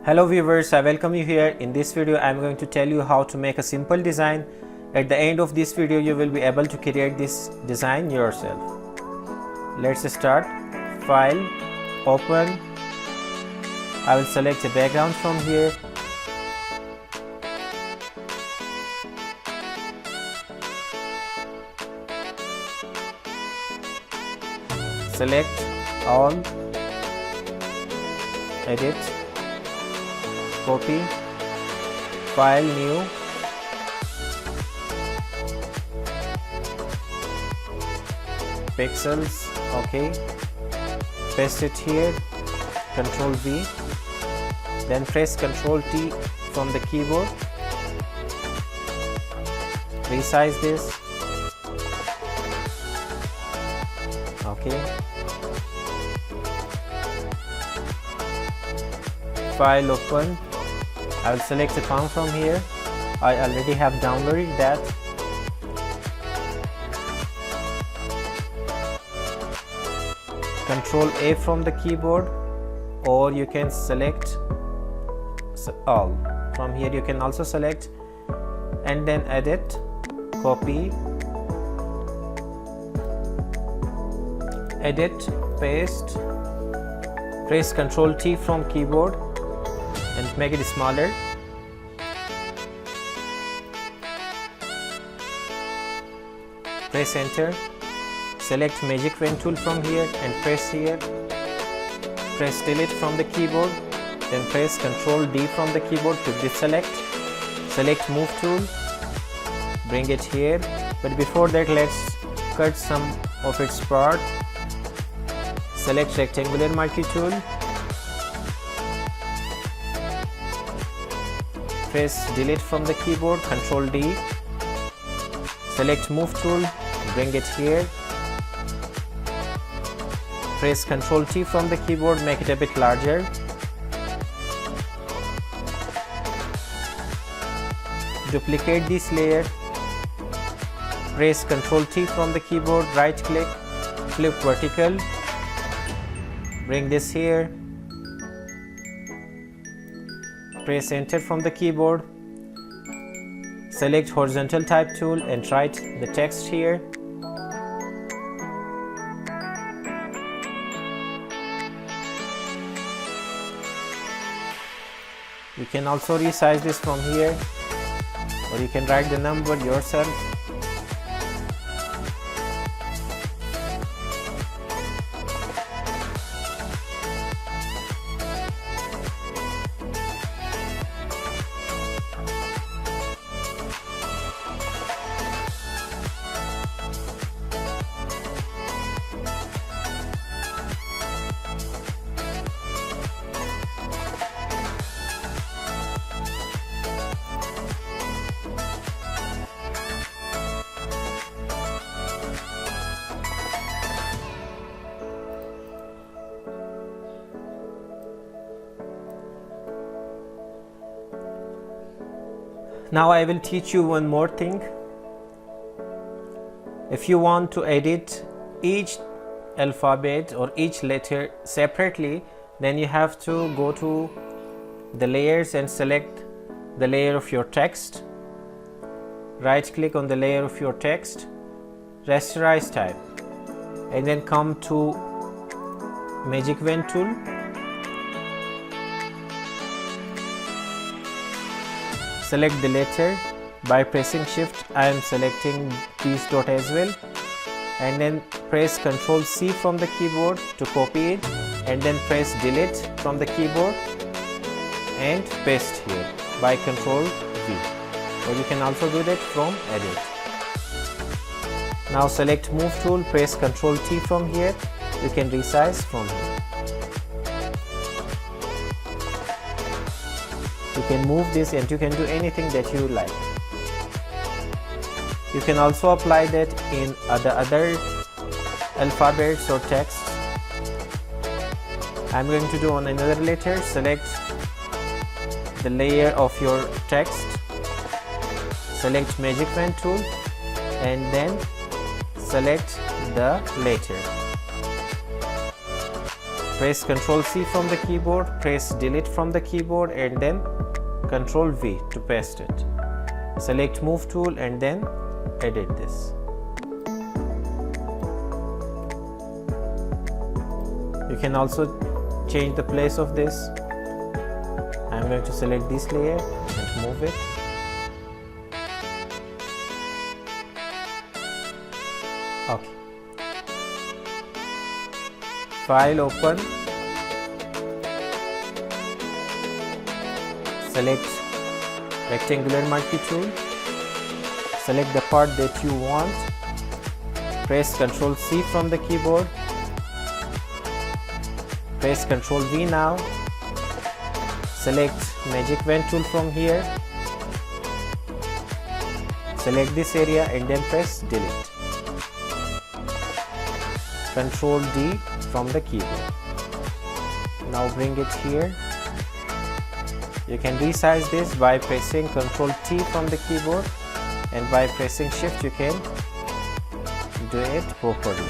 Hello viewers, I welcome you here. In this video I am going to tell you how to make a simple design. At the end of this video you will be able to create this design yourself. Let's start. File, open. I will select a background from here. Select all, edit, copy, file, new, pixels, okay, paste it here, Ctrl V, then press Ctrl T from the keyboard, resize this, okay, file, open. I will select a font from here. I already have downloaded that. Ctrl A from the keyboard, or you can select all. From here you can also select, and then edit, copy, edit, paste, press Ctrl T from keyboard and make it smaller. Press enter. Select magic pen tool from here and press here. Press delete from the keyboard, then press Ctrl D from the keyboard to deselect. Select move tool, bring it here, but before that let's cut some of its part. Select rectangular multi-tool, press delete from the keyboard, Ctrl D, select move tool, bring it here, press Ctrl T from the keyboard, make it a bit larger, duplicate this layer, press Ctrl T from the keyboard, right click, flip vertical, bring this here, press enter from the keyboard, select horizontal type tool and write the text here. You can also resize this from here, or you can write the number yourself. Now I will teach you one more thing. If you want to edit each alphabet or each letter separately, then you have to go to the layers and select the layer of your text. Right click on the layer of your text, rasterize type, and then come to magic pen tool. Select the letter by pressing shift. I am selecting this dot as well, and then press Ctrl C from the keyboard to copy it, and then press delete from the keyboard and paste here by Ctrl V, or you can also do that from edit. Now select move tool, press Ctrl T from here, you can resize from here. You can move this and you can do anything that you like. You can also apply that in the other alphabets or text. I'm going to do on another letter. Select the layer of your text, select magic pen tool, and then select the letter. Press Ctrl C from the keyboard, press delete from the keyboard, and then Ctrl V to paste it. Select move tool and then edit this. You can also change the place of this. I'm going to select this layer and move it. Okay. File open. Select rectangular multi-tool. Select the part that you want. Press Ctrl C from the keyboard. Press Ctrl V now. Select Magic Wand tool from here. Select this area and then press delete. Ctrl D from the keyboard. Now bring it here. You can resize this by pressing Ctrl T from the keyboard, and by pressing Shift you can do it properly.